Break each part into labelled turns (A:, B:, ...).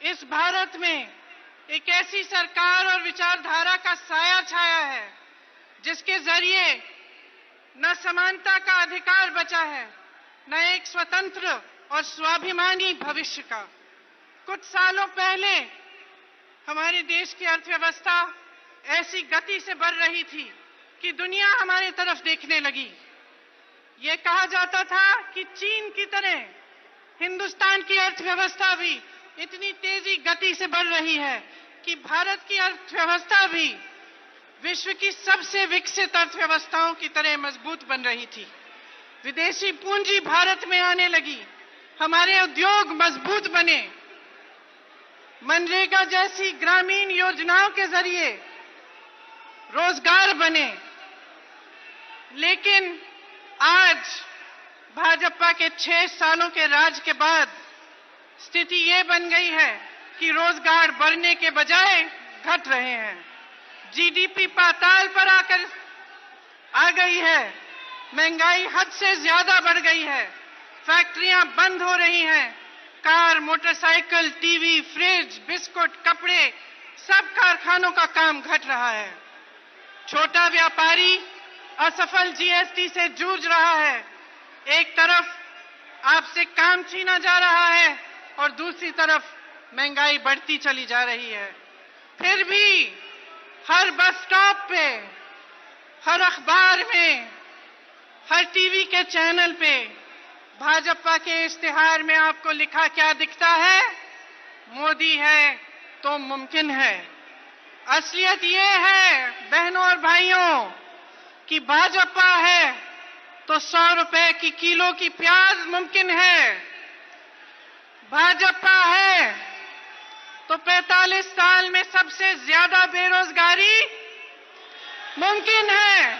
A: इस भारत में एक ऐसी सरकार और विचारधारा का साया छाया है जिसके जरिए न समानता का अधिकार बचा है, न एक स्वतंत्र और स्वाभिमानी भविष्य का। कुछ सालों पहले हमारे देश की अर्थव्यवस्था ऐसी गति से बढ़ रही थी कि दुनिया हमारे तरफ देखने लगी। ये कहा जाता था कि चीन की तरह हिंदुस्तान की अर्थव्यवस्था भी इतनी तेजी गति से बढ़ रही है कि भारत की अर्थव्यवस्था भी विश्व की सबसे विकसित अर्थव्यवस्थाओं की तरह मजबूत बन रही थी। विदेशी पूंजी भारत में आने लगी, हमारे उद्योग मजबूत बने, मनरेगा जैसी ग्रामीण योजनाओं के जरिए रोजगार बने। लेकिन आज भाजपा के 6 सालों के राज के बाद स्थिति ये बन गई है कि रोजगार बढ़ने के बजाय घट रहे हैं। जीडीपी पाताल पर आकर आ गई है, महंगाई हद से ज्यादा बढ़ गई है, फैक्ट्रियां बंद हो रही हैं, car, motorcycle, TV, fridge, biscuit, कपड़े, सब कारखानों का काम घट रहा है। छोटा व्यापारी असफल जीएसटी से जूझ रहा है। एक तरफ आपसे काम छीना जा रहा है और दूसरी तरफ महंगाई बढ़ती चली जा रही है। फिर भी हर बस स्टॉप पे, हर अखबार में, हर टीवी के चैनल पे भाजपा के इश्तिहार में आपको लिखा क्या दिखता है? मोदी है तो मुमकिन है। असलियत ये है बहनों और भाइयों कि भाजपा है तो 100 रुपए की किलो की प्याज मुमकिन है। भाजपा है तो 45 साल में सबसे ज्यादा बेरोजगारी मुमकिन है।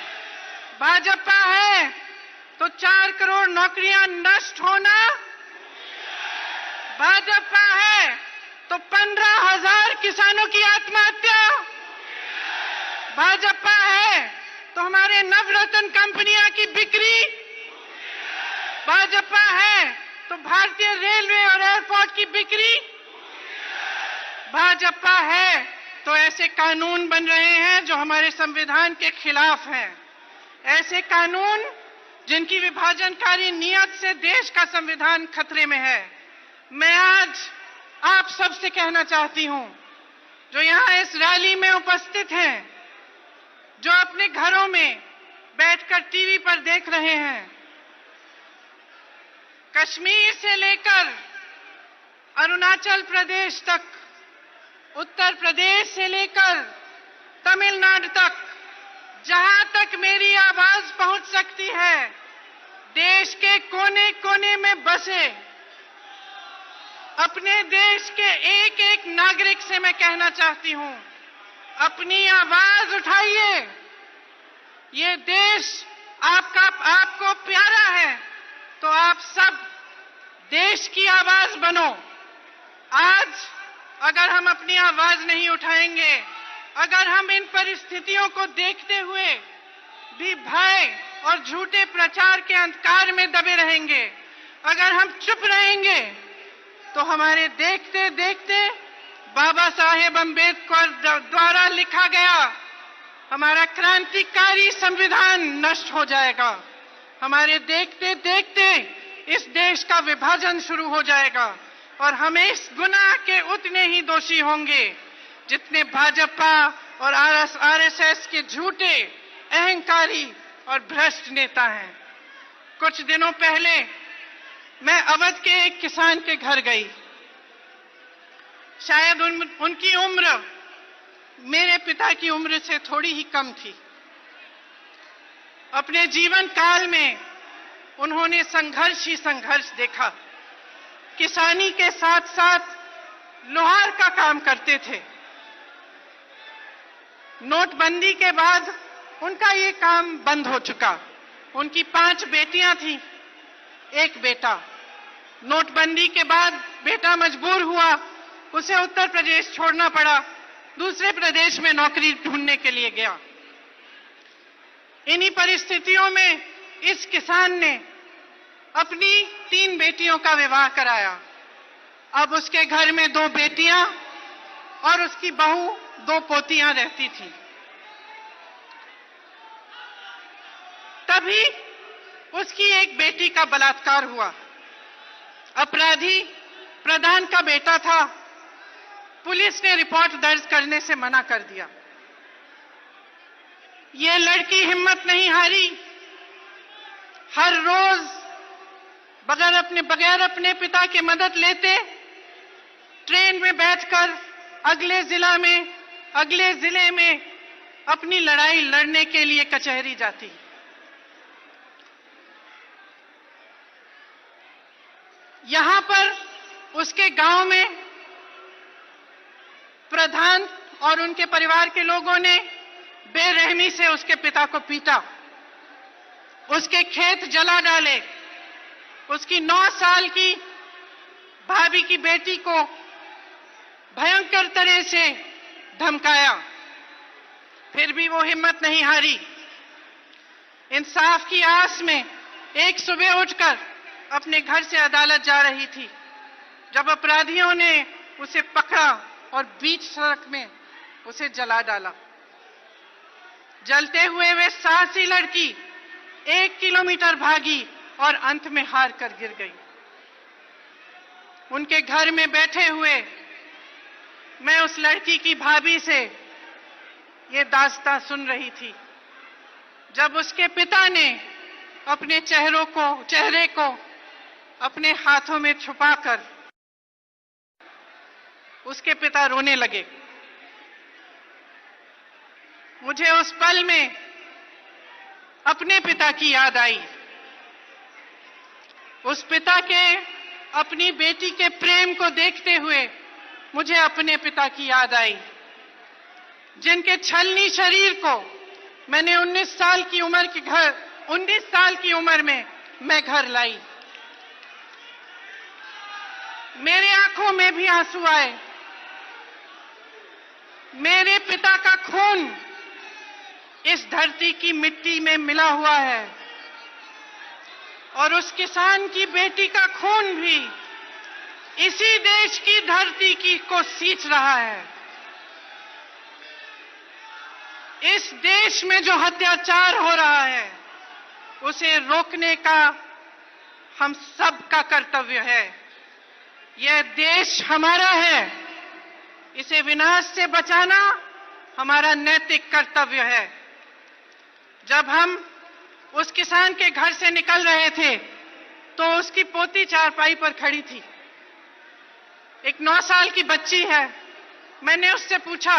A: भाजपा है तो 4 करोड़ नौकरियां नष्ट होना। भाजपा है तो 15,000 किसानों की आत्महत्या। भाजपा है तो हमारे नवरत्न कंपनियां की बिक्री। भाजपा है तो भारतीय रेलवे और एयरपोर्ट की बिक्री। भाजपा है तो ऐसे कानून बन रहे हैं जो हमारे संविधान के खिलाफ हैं, ऐसे कानून जिनकी विभाजनकारी नीयत से देश का संविधान खतरे में है। मैं आज आप सबसे कहना चाहती हूं, जो यहां इस रैली में उपस्थित हैं, जो अपने घरों में बैठकर टीवी पर देख रहे हैं, कश्मीर से लेकर अरुणाचल प्रदेश तक, उत्तर प्रदेश से लेकर तमिलनाडु तक, जहां तक मेरी आवाज पहुंच सकती है, देश के कोने कोने में बसे अपने देश के एक एक नागरिक से मैं कहना चाहती हूं, अपनी आवाज उठाइए। ये देश आपको प्यारा है तो आप सब देश की आवाज बनो। आज अगर हम अपनी आवाज नहीं उठाएंगे, अगर हम इन परिस्थितियों को देखते हुए भी भय और झूठे प्रचार के अंधकार में दबे रहेंगे, अगर हम चुप रहेंगे, तो हमारे देखते देखते बाबा साहेब अम्बेडकर द्वारा लिखा गया हमारा क्रांतिकारी संविधान नष्ट हो जाएगा। हमारे देखते देखते इस देश का विभाजन शुरू हो जाएगा और हम इस गुनाह के उतने ही दोषी होंगे जितने भाजपा और आरएसएस के झूठे, अहंकारी और भ्रष्ट नेता हैं। कुछ दिनों पहले मैं अवध के एक किसान के घर गई। शायद उनकी उम्र मेरे पिता की उम्र से थोड़ी ही कम थी। अपने जीवन काल में उन्होंने संघर्ष ही संघर्ष देखा। किसानी के साथ साथ लोहार का काम करते थे। नोटबंदी के बाद उनका ये काम बंद हो चुका। उनकी 5 बेटियां थीं, 1 बेटा। नोटबंदी के बाद बेटा मजबूर हुआ, उसे उत्तर प्रदेश छोड़ना पड़ा, दूसरे प्रदेश में नौकरी ढूंढने के लिए गया। इन्हीं परिस्थितियों में इस किसान ने अपनी 3 बेटियों का विवाह कराया। अब उसके घर में 2 बेटियां और उसकी बहू 2 पोतियां रहती थी। तभी उसकी एक बेटी का बलात्कार हुआ। अपराधी प्रधान का बेटा था। पुलिस ने रिपोर्ट दर्ज करने से मना कर दिया। यह लड़की हिम्मत नहीं हारी। हर रोज बगैर अपने पिता की मदद लेते ट्रेन में बैठकर अगले जिले में अपनी लड़ाई लड़ने के लिए कचहरी जाती। यहां पर उसके गांव में प्रधान और उनके परिवार के लोगों ने बेरहमी से उसके पिता को पीटा, उसके खेत जला डाले, उसकी 9 साल की भाभी की बेटी को भयंकर तरह से धमकाया। फिर भी वो हिम्मत नहीं हारी। इंसाफ की आस में एक सुबह उठकर अपने घर से अदालत जा रही थी, जब अपराधियों ने उसे पकड़ा और बीच सड़क में उसे जला डाला। जलते हुए वे साहसी लड़की 1 किलोमीटर भागी और अंत में हार कर गिर गई। उनके घर में बैठे हुए मैं उस लड़की की भाभी से ये दास्तां सुन रही थी, जब उसके पिता ने अपने चेहरे को अपने हाथों में छुपाकर उसके पिता रोने लगे। मुझे उस पल में अपने पिता की याद आई। उस पिता के अपनी बेटी के प्रेम को देखते हुए मुझे अपने पिता की याद आई, जिनके छलनी शरीर को मैंने 19 साल की उम्र में मैं घर लाई। मेरे आंखों में भी आंसू आए। मेरे पिता का खून इस धरती की मिट्टी में मिला हुआ है और उस किसान की बेटी का खून भी इसी देश की धरती को सींच रहा है। इस देश में जो अत्याचार हो रहा है उसे रोकने का हम सब का कर्तव्य है। यह देश हमारा है, इसे विनाश से बचाना हमारा नैतिक कर्तव्य है। जब हम उस किसान के घर से निकल रहे थे तो उसकी पोती चारपाई पर खड़ी थी। एक 9 साल की बच्ची है। मैंने उससे पूछा,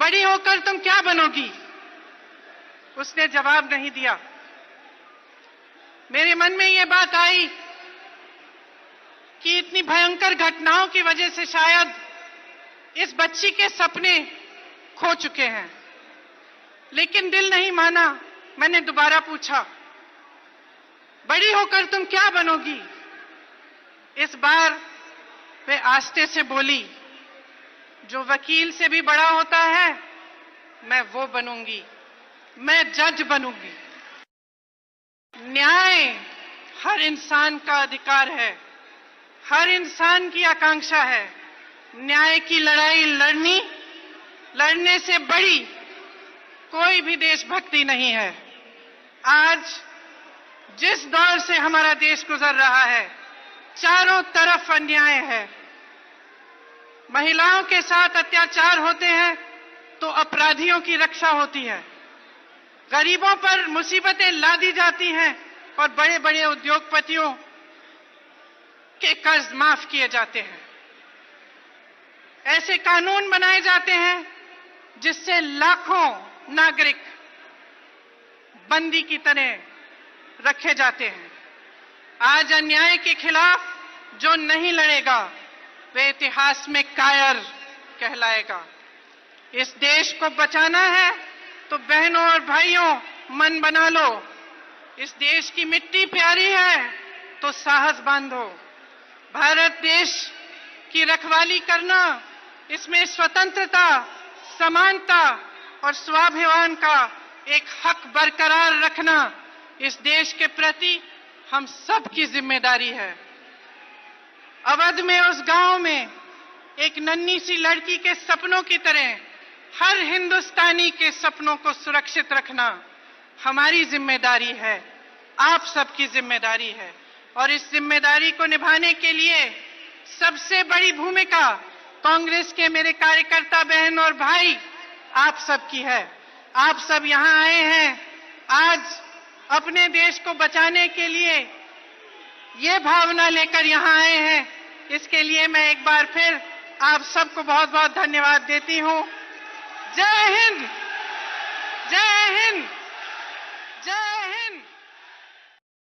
A: बड़ी होकर तुम क्या बनोगी? उसने जवाब नहीं दिया। मेरे मन में यह बात आई कि इतनी भयंकर घटनाओं की वजह से शायद इस बच्ची के सपने खो चुके हैं, लेकिन दिल नहीं माना। मैंने दोबारा पूछा, बड़ी होकर तुम क्या बनोगी? इस बार वे आस्ते से बोली, जो वकील से भी बड़ा होता है मैं वो बनूंगी, मैं जज बनूंगी। न्याय हर इंसान का अधिकार है, हर इंसान की आकांक्षा है। न्याय की लड़ाई लड़ने से बड़ी कोई भी देशभक्ति नहीं है। आज जिस दौर से हमारा देश गुजर रहा है, चारों तरफ अन्याय है। महिलाओं के साथ अत्याचार होते हैं तो अपराधियों की रक्षा होती है। गरीबों पर मुसीबतें लादी जाती हैं और बड़े बड़े उद्योगपतियों के कर्ज माफ किए जाते हैं। ऐसे कानून बनाए जाते हैं जिससे लाखों नागरिक बंदी की तरह रखे जाते हैं। आज अन्याय के खिलाफ जो नहीं लड़ेगा वे इतिहास में कायर कहलाएगा। इस देश को बचाना है तो बहनों और भाइयों मन बना लो। इस देश की मिट्टी प्यारी है तो साहस बांधो। भारत देश की रखवाली करना, इसमें स्वतंत्रता, समानता और स्वाभिमान का एक हक बरकरार रखना इस देश के प्रति हम सब की जिम्मेदारी है। अवध में उस गांव में एक नन्ही सी लड़की के सपनों की तरह हर हिंदुस्तानी के सपनों को सुरक्षित रखना हमारी जिम्मेदारी है, आप सबकी जिम्मेदारी है। और इस जिम्मेदारी को निभाने के लिए सबसे बड़ी भूमिका कांग्रेस के मेरे कार्यकर्ता बहन और भाई आप सबकी है। आप सब यहां आए हैं आज अपने देश को बचाने के लिए, ये भावना लेकर यहां आए हैं। इसके लिए मैं एक बार फिर आप सबको बहुत बहुत धन्यवाद देती हूं। जय हिंद, जय हिंद, जय हिंद।